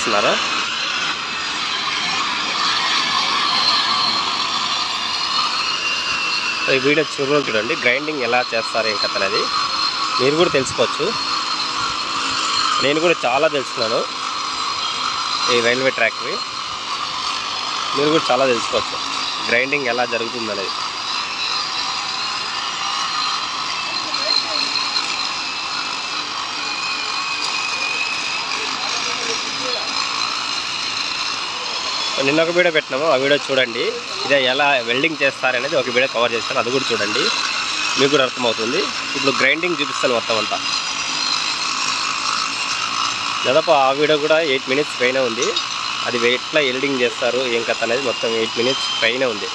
చూపిస్తున్నారు. ఈ వీడియో చూడండి, గ్రైండింగ్ ఎలా చేస్తారు ఏం కథ అనేది మీరు కూడా తెలుసుకోవచ్చు. నేను కూడా చాలా తెలుసుకున్నాను ఈ రైల్వే ట్రాక్వి. మీరు కూడా చాలా తెలుసుకోవచ్చు గ్రైండింగ్ ఎలా జరుగుతుంది అనేది. నిన్న ఒక వీడియో పెట్టినాము, ఆ వీడియో చూడండి. ఇదే ఎలా వెల్డింగ్ చేస్తారనేది ఒక వీడియో కవర్ చేస్తాను, అది కూడా చూడండి, మీకు కూడా అర్థమవుతుంది. ఇప్పుడు గ్రైండింగ్ చూపిస్తాను మొత్తం అంతా. దాదాపు ఆ వీడియో కూడా 8 minutes పైన ఉంది. అది ఎట్లా వెల్డింగ్ చేస్తారు ఏం కథ అనేది మొత్తం 8 minutes పైన ఉంది.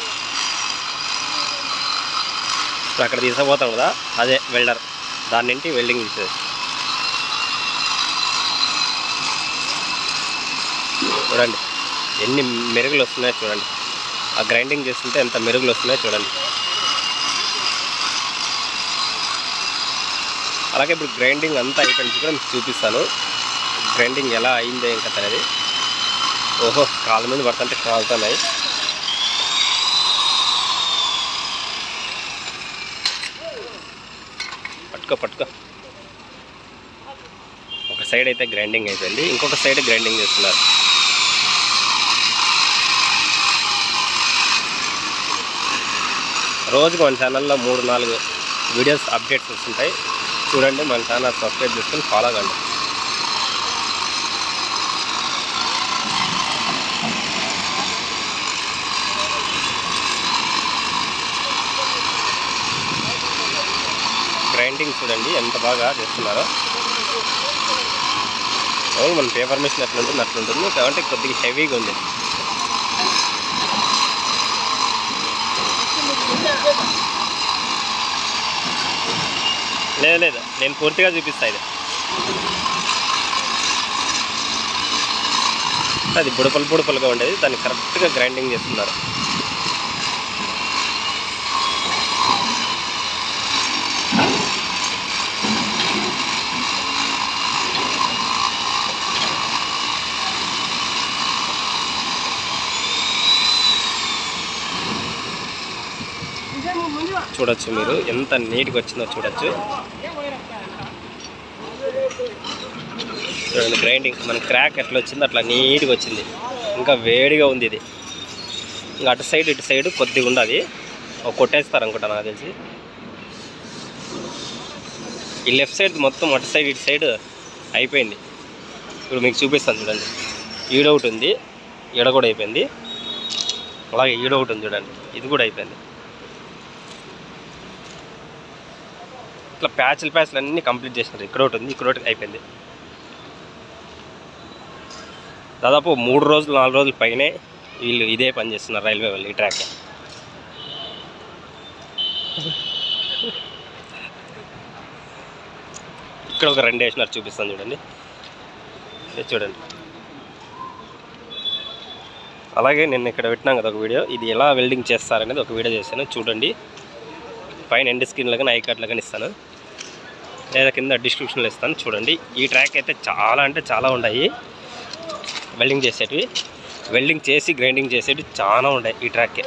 ఇప్పుడు అక్కడ తీసుకుపోతాం కదా, అదే వెల్డర్, దాని నుండి వెల్డింగ్ చేసేది. చూడండి ఎన్ని మెరుగులు వస్తున్నాయో చూడండి. ఆ గ్రైండింగ్ చేస్తుంటే ఎంత మెరుగులు వస్తున్నాయో చూడండి. అలాగే ఇప్పుడు గ్రైండింగ్ అంతా అయిపోయింది కూడా మీకు చూపిస్తాను, గ్రైండింగ్ ఎలా అయిందో ఏం కథ అనేది. ఓహో, కాళ్ళ మీద పడుతుంటే కాలుతున్నాయి. పట్టుకో. ఒక సైడ్ అయితే గ్రైండింగ్ అయిపోయింది, ఇంకొక సైడ్ గ్రైండింగ్ చేస్తున్నారు. రోజుకు మన ఛానల్లో 3-4 వీడియోస్ అప్డేట్స్ వస్తుంటాయి. చూడండి, మన ఛానల్ సబ్స్క్రైబ్ చేసుకొని ఫాలో కండి. గ్రైండింగ్ చూడండి ఎంత బాగా చేస్తున్నారో. అవును, మన పేపర్ మిషన్ అట్లుంటుంది కాబట్టి కొద్దిగా హెవీగా ఉంది. లేదు, నేను పూర్తిగా చూపిస్తాను. ఇది అది బుడపలుగా ఉండేది, దాన్ని కరెక్ట్గా గ్రైండింగ్ చేస్తున్నారు. చూడొచ్చు మీరు ఎంత నీట్గా వచ్చిందో చూడొచ్చు. చూడండి గ్రైండింగ్, మన క్రాక్ ఎట్లా వచ్చిందో అట్లా నీట్గా వచ్చింది. ఇంకా వేడిగా ఉంది ఇది. ఇంకా అటు సైడ్ ఇటు సైడ్ కొద్దిగా ఉండదు, కొట్టేస్తారు అనుకుంటా నాకు తెలిసి. ఈ లెఫ్ట్ సైడ్ మొత్తం అటు సైడ్ ఇటు సైడ్ అయిపోయింది. ఇప్పుడు మీకు చూపిస్తాను చూడండి. ఈడొకటి ఉంది, ఈడ కూడా అయిపోయింది. అలాగే ఈడొకటి ఉంది చూడండి, ఇది కూడా అయిపోయింది. ఇట్లా ప్యాచ్లు అన్నీ కంప్లీట్ చేసినారు. ఇక్కడ ఒకటి ఉంది, ఇక్కడ ఒకటి అయిపోయింది. దాదాపు 3 రోజులు 4 రోజుల పైనే వీళ్ళు ఇదే పని చేస్తున్నారు, రైల్వే వాళ్ళు, ఈ ట్రాక్. ఇక్కడ ఒక 2 వేసినారు, చూపిస్తాను చూడండి. చూడండి. అలాగే నేను ఇక్కడ పెట్టినాం కదా ఒక వీడియో, ఇది ఎలా వెల్డింగ్ చేస్తారనేది ఒక వీడియో చేశాను, చూడండి. పైన ఎండ్ స్క్రీన్లో కానీ ఐకార్డ్లో కానీ ఇస్తాను, లేదా కింద డిస్క్రిప్షన్లో ఇస్తాను, చూడండి. ఈ ట్రాక్ అయితే చాలా ఉన్నాయి వెల్డింగ్ చేసేటివి. వెల్డింగ్ చేసి గ్రైండింగ్ చేసేటివి చాలా ఉన్నాయి ఈ ట్రాక్కే.